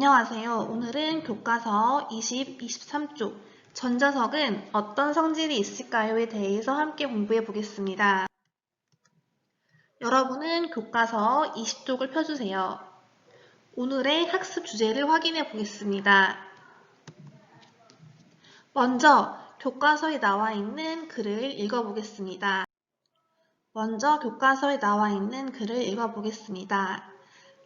안녕하세요. 오늘은 교과서 23쪽 전자석은 어떤 성질이 있을까요?에 대해서 함께 공부해 보겠습니다. 여러분은 교과서 20쪽을 펴주세요. 오늘의 학습 주제를 확인해 보겠습니다. 먼저 교과서에 나와 있는 글을 읽어보겠습니다.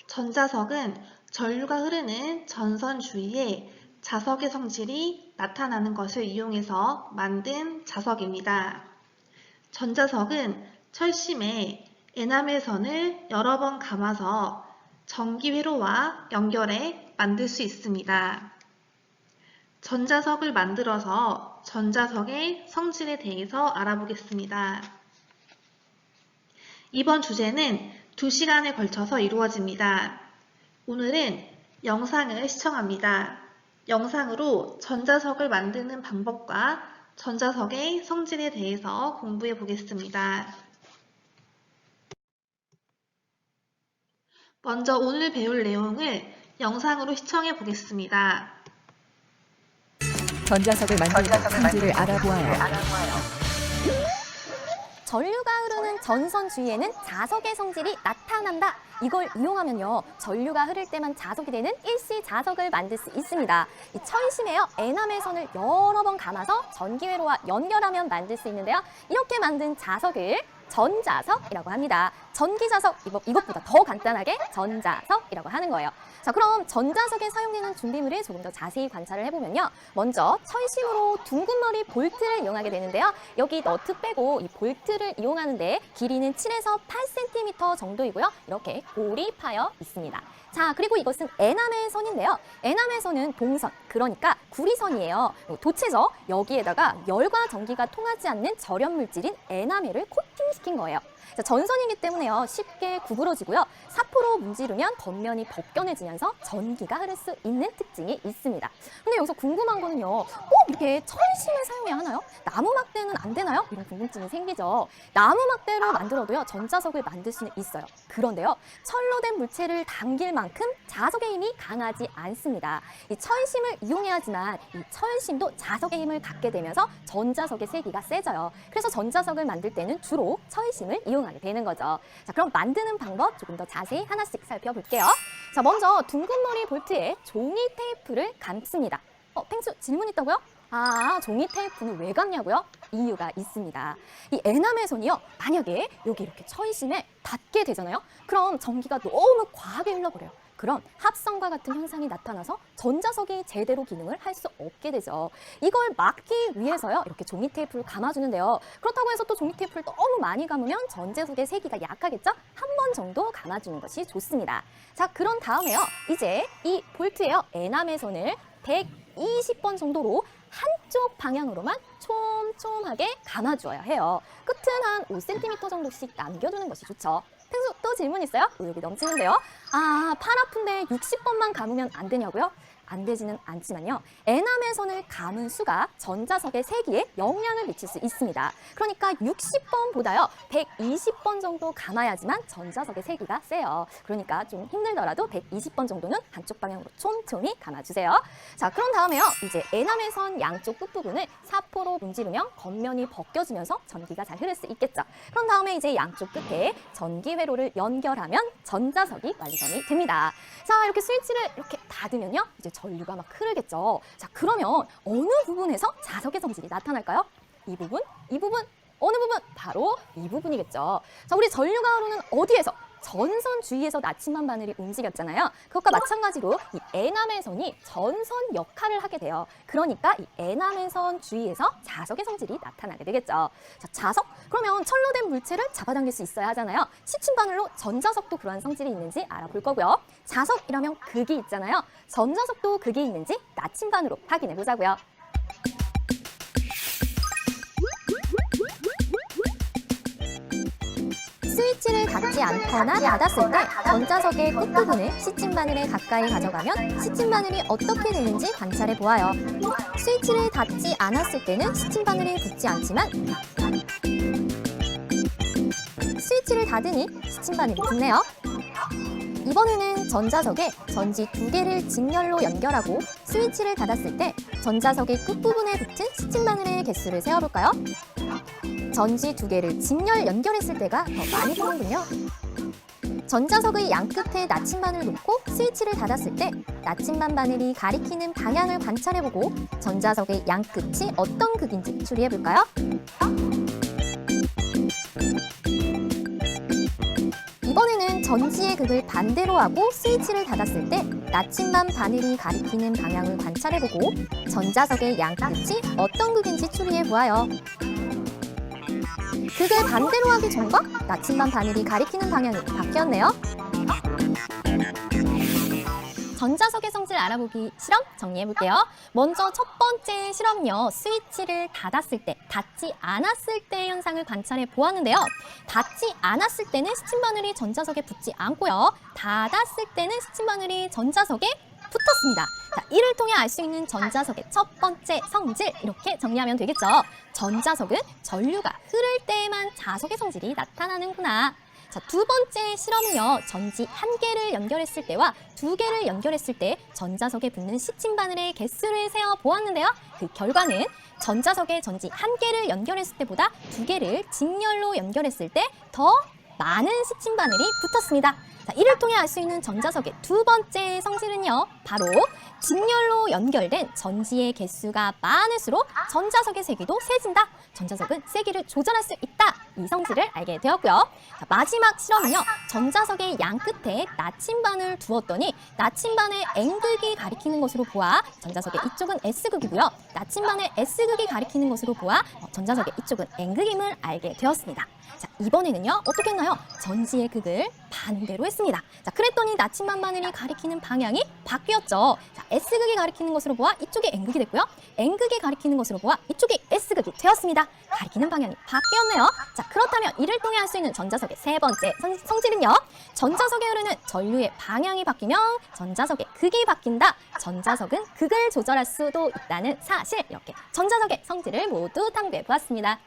전자석은 전류가 흐르는 전선 주위에 자석의 성질이 나타나는 것을 이용해서 만든 자석입니다. 전자석은 철심에 에나멜 선을 여러 번 감아서 전기 회로와 연결해 만들 수 있습니다. 전자석을 만들어서 전자석의 성질에 대해서 알아보겠습니다. 이번 주제는 2시간에 걸쳐서 이루어집니다. 오늘은 영상을 시청합니다. 영상으로 전자석을 만드는 방법과 전자석의 성질에 대해서 공부해 보겠습니다. 먼저 오늘 배울 내용을 영상으로 시청해 보겠습니다. 전자석을 만들고 성질을 알아보아요. 전류가 흐르는 전선 주위에는 자석의 성질이 나타난다. 이걸 이용하면요, 전류가 흐를 때만 자석이 되는 일시 자석을 만들 수 있습니다. 이 철심에요, 에나멜 선을 여러 번 감아서 전기회로와 연결하면 만들 수 있는데요. 이렇게 만든 자석을 전자석이라고 합니다. 전기자석, 이것보다 더 간단하게 전자석이라고 하는 거예요. 자, 그럼 전자석에 사용되는 준비물을 조금 더 자세히 관찰을 해보면요. 먼저 철심으로 둥근머리 볼트를 이용하게 되는데요. 여기 너트 빼고 이 볼트를 이용하는데 길이는 7에서 8cm 정도이고요. 이렇게 골이 파여 있습니다. 자, 그리고 이것은 에나멜 선인데요. 에나멜 선은 동선, 그러니까 구리선이에요. 도체죠. 여기에다가 열과 전기가 통하지 않는 절연 물질인 에나멜을 코팅시킨 거예요. 자, 전선이기 때문에요, 쉽게 구부러지고요. 사포로 문지르면 겉면이 벗겨내지면서 전기가 흐를 수 있는 특징이 있습니다. 근데 여기서 궁금한 거는요, 꼭 이렇게 철심을 사용해야 하나요? 나무 막대는 안 되나요? 이런 궁금증이 생기죠. 나무 막대로 만들어도요, 전자석을 만들 수는 있어요. 그런데요, 철로 된 물체를 당길 만큼 자석의 힘이 강하지 않습니다. 이 철심을 이용해야지만 이 철심도 자석의 힘을 갖게 되면서 전자석의 세기가 세져요. 그래서 전자석을 만들 때는 주로 철심을 이용하게 되는 거죠. 자, 그럼 만드는 방법 조금 더 자세히 하나씩 살펴볼게요. 자, 먼저 둥근머리 볼트에 종이 테이프를 감습니다. 펭수, 질문 있다고요? 종이 테이프는 왜 감냐고요? 이유가 있습니다. 이 에나멜 선이요, 만약에 여기 이렇게 철심에 닿게 되잖아요. 그럼 전기가 너무 과하게 흘러버려요. 그럼 합성과 같은 현상이 나타나서 전자석이 제대로 기능을 할 수 없게 되죠. 이걸 막기 위해서요, 이렇게 종이 테이프를 감아주는데요. 그렇다고 해서 또 종이 테이프를 너무 많이 감으면 전자석의 세기가 약하겠죠? 한 번 정도 감아주는 것이 좋습니다. 자, 그런 다음에요, 이제 이 볼트에요, 에나멜 선을 120번 정도로 한쪽 방향으로만 촘촘하게 감아주어야 해요. 끝은 한 5cm 정도씩 남겨두는 것이 좋죠. 펭수, 또 질문 있어요? 여기 넘치는데요. 팔 아픈데 60번만 감으면 안 되냐고요? 안 되지는 않지만요, 에나멜 선을 감은 수가 전자석의 세기에 영향을 미칠 수 있습니다. 그러니까 60번보다요 120번 정도 감아야지만 전자석의 세기가 세요. 그러니까 좀 힘들더라도 120번 정도는 한쪽 방향으로 촘촘히 감아주세요. 자, 그런 다음에요, 이제 에나멜 선 양쪽 끝부분을 사포로 문지르면 겉면이 벗겨지면서 전기가 잘 흐를 수 있겠죠. 그런 다음에 이제 양쪽 끝에 전기 회로를 연결하면 전자석이 완성이 됩니다. 자, 이렇게 스위치를 이렇게 닫으면요, 이제 전류가 막 흐르겠죠. 자, 그러면 어느 부분에서 자석의 성질이 나타날까요? 이 부분, 이 부분, 어느 부분? 바로 이 부분이겠죠. 자, 우리 전류가 흐르는 어디에서? 전선 주위에서 나침반 바늘이 움직였잖아요. 그것과 마찬가지로 이 에나멜 선이 전선 역할을 하게 돼요. 그러니까 이 에나멜 선 주위에서 자석의 성질이 나타나게 되겠죠. 자, 자석? 그러면 철로 된 물체를 잡아당길 수 있어야 하잖아요. 시침바늘로 전자석도 그러한 성질이 있는지 알아볼 거고요. 자석이라면 극이 있잖아요. 전자석도 극이 있는지 나침반으로 확인해 보자고요. 스위치를 닫지 않거나 닫았을 때 전자석의 끝부분을 시침바늘에 가까이 가져가면 시침바늘이 어떻게 되는지 관찰해 보아요. 스위치를 닫지 않았을 때는 시침바늘이 붙지 않지만 스위치를 닫으니 시침바늘이 붙네요. 이번에는 전자석에 전지 2개를 직렬로 연결하고 스위치를 닫았을 때 전자석의 끝부분에 붙은 시침 바늘의 개수를 세어볼까요? 전지 2개를 직렬 연결했을 때가 더 많이 보는군요. 전자석의 양끝에 나침반을 놓고 스위치를 닫았을 때 나침반 바늘이 가리키는 방향을 관찰해보고 전자석의 양끝이 어떤 극인지 추리해볼까요? 이번에는 전지의 극을 반대로 하고 스위치를 닫았을 때 나침반 바늘이 가리키는 방향을 관찰해보고 전자석의 양끝이 어떤 극인지 추리해보아요. 극을 반대로 하기 전과 나침반 바늘이 가리키는 방향이 바뀌었네요. 전자석의 성질 알아보기 실험 정리해볼게요. 먼저 첫 번째 실험은요. 스위치를 닫았을 때, 닫지 않았을 때의 현상을 관찰해 보았는데요. 닫지 않았을 때는 시침바늘이 전자석에 붙지 않고요. 닫았을 때는 시침바늘이 전자석에 붙었습니다. 자, 이를 통해 알 수 있는 전자석의 첫 번째 성질 이렇게 정리하면 되겠죠. 전자석은 전류가 흐를 때에만 자석의 성질이 나타나는구나. 자, 두 번째 실험은요. 전지 1개를 연결했을 때와 2개를 연결했을 때 전자석에 붙는 시침바늘의 개수를 세어 보았는데요. 그 결과는 전자석에 전지 1개를 연결했을 때보다 2개를 직렬로 연결했을 때 더 많은 시침바늘이 붙었습니다. 자, 이를 통해 알 수 있는 전자석의 두 번째 성질은요. 바로 직렬로 연결된 전지의 개수가 많을수록 전자석의 세기도 세진다. 전자석은 세기를 조절할 수 있다. 이 성질을 알게 되었고요. 자, 마지막 실험은요. 전자석의 양끝에 나침반을 두었더니 나침반의 N극이 가리키는 것으로 보아 전자석의 이쪽은 S극이고요. 나침반의 S극이 가리키는 것으로 보아 전자석의 이쪽은 N극임을 알게 되었습니다. 자, 이번에는요. 어떻게 했나요? 전지의 극을 반대로 했습니다. 자, 그랬더니 나침반 바늘이 가리키는 방향이 바뀌었죠. 자, S극이 가리키는 것으로 보아 이쪽이 N극이 됐고요. N극이 가리키는 것으로 보아 이쪽이 S극이 되었습니다. 가리키는 방향이 바뀌었네요. 자, 그렇다면 이를 통해 알 수 있는 전자석의 세 번째 성질은요. 전자석에 흐르는 전류의 방향이 바뀌면 전자석의 극이 바뀐다. 전자석은 극을 조절할 수도 있다는 사실. 이렇게 전자석의 성질을 모두 탐구해 보았습니다.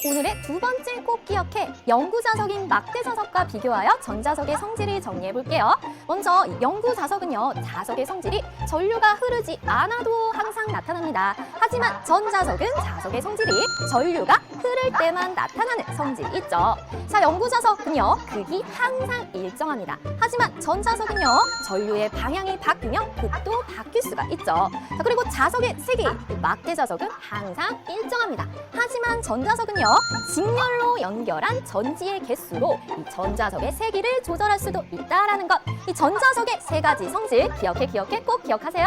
오늘의 두 번째 꼭 기억해 영구자석인 막대자석과 비교하여 전자석의 성질을 정리해볼게요. 먼저 영구자석은요. 자석의 성질이 전류가 흐르지 않아도 항상 나타납니다. 하지만 전자석은 자석의 성질이 전류가 흐를 때만 나타나는 성질이 있죠. 자, 영구자석은요. 극이 항상 일정합니다. 하지만 전자석은요. 전류의 방향이 바뀌면 극도 바뀔 수가 있죠. 자, 그리고 자석의 세기, 막대자석은 항상 일정합니다. 하지만 전자석은요. 직렬로 연결한 전지의 개수로 이 전자석의 세기를 조절할 수도 있다라는 것. 이 전자석의 세 가지 성질 기억해 꼭 기억하세요.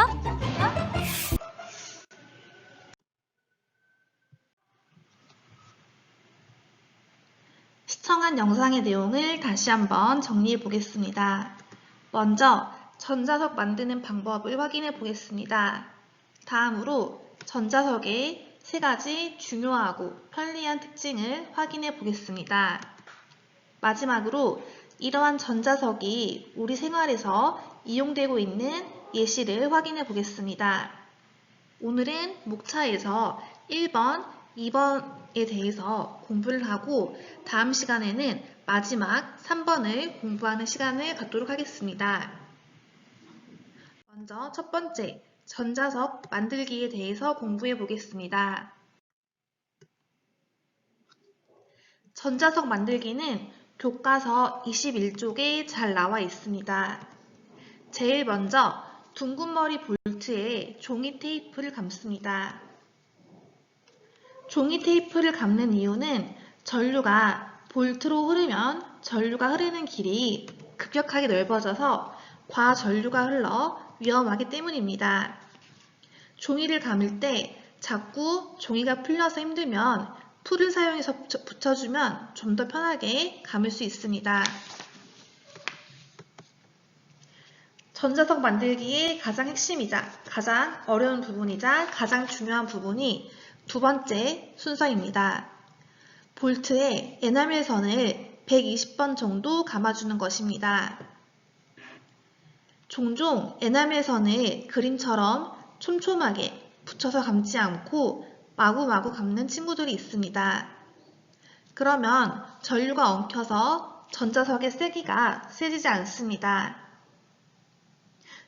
시청한 영상의 내용을 다시 한번 정리해 보겠습니다. 먼저 전자석 만드는 방법을 확인해 보겠습니다. 다음으로 전자석의 세 가지 중요하고 편리한 특징을 확인해 보겠습니다. 마지막으로 이러한 전자석이 우리 생활에서 이용되고 있는 예시를 확인해 보겠습니다. 오늘은 목차에서 1번, 2번에 대해서 공부를 하고 다음 시간에는 마지막 3번을 공부하는 시간을 갖도록 하겠습니다. 먼저 첫 번째, 전자석 만들기에 대해서 공부해 보겠습니다. 전자석 만들기는 교과서 21쪽에 잘 나와 있습니다. 제일 먼저 둥근머리 볼트에 종이 테이프를 감습니다. 종이 테이프를 감는 이유는 전류가 볼트로 흐르면 전류가 흐르는 길이 급격하게 넓어져서 과전류가 흘러 위험하기 때문입니다. 종이를 감을 때 자꾸 종이가 풀려서 힘들면 풀을 사용해서 붙여주면 좀 더 편하게 감을 수 있습니다. 전자석 만들기의 가장 핵심이자 가장 어려운 부분이자 가장 중요한 부분이 두 번째 순서입니다. 볼트에 에나멜 선을 120번 정도 감아주는 것입니다. 종종 에나멜 선을 그림처럼 촘촘하게 붙여서 감지 않고 마구마구 감는 친구들이 있습니다. 그러면 전류가 엉켜서 전자석의 세기가 세지지 않습니다.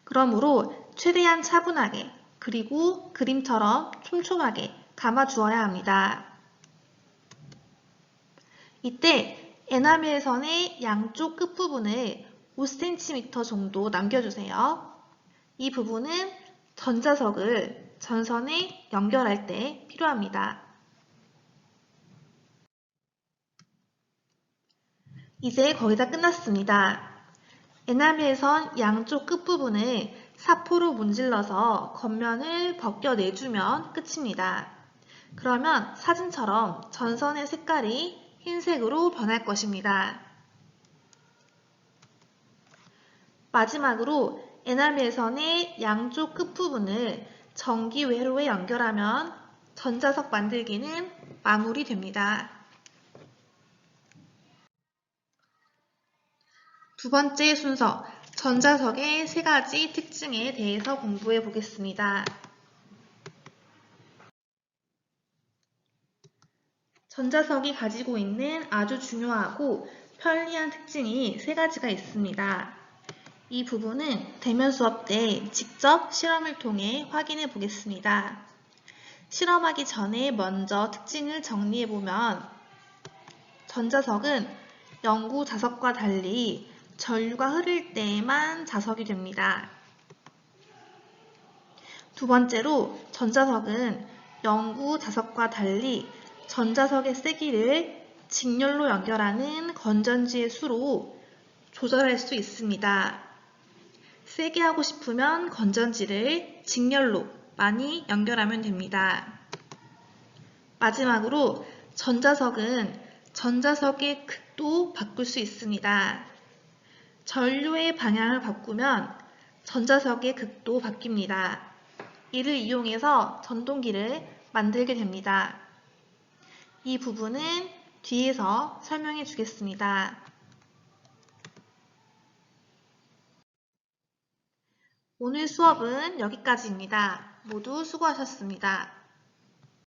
그러므로 최대한 차분하게 그리고 그림처럼 촘촘하게 감아주어야 합니다. 이때 에나멜 선의 양쪽 끝부분을 5cm 정도 남겨주세요. 이 부분은 전자석을 전선에 연결할 때 필요합니다. 이제 거의 다 끝났습니다. 에나멜 선 양쪽 끝부분을 사포로 문질러서 겉면을 벗겨내주면 끝입니다. 그러면 사진처럼 전선의 색깔이 흰색으로 변할 것입니다. 마지막으로 에나멜 선의 양쪽 끝부분을 전기 회로에 연결하면 전자석 만들기는 마무리됩니다. 두 번째 순서, 전자석의 세 가지 특징에 대해서 공부해 보겠습니다. 전자석이 가지고 있는 아주 중요하고 편리한 특징이 세 가지가 있습니다. 이 부분은 대면 수업 때 직접 실험을 통해 확인해 보겠습니다. 실험하기 전에 먼저 특징을 정리해 보면 전자석은 영구 자석과 달리 전류가 흐를 때에만 자석이 됩니다. 두 번째로 전자석은 영구 자석과 달리 전자석의 세기를 직렬로 연결하는 건전지의 수로 조절할 수 있습니다. 세게 하고 싶으면 건전지를 직렬로 많이 연결하면 됩니다. 마지막으로 전자석은 전자석의 극도 바꿀 수 있습니다. 전류의 방향을 바꾸면 전자석의 극도 바뀝니다. 이를 이용해서 전동기를 만들게 됩니다. 이 부분은 뒤에서 설명해 주겠습니다. 오늘 수업은 여기까지입니다. 모두 수고하셨습니다.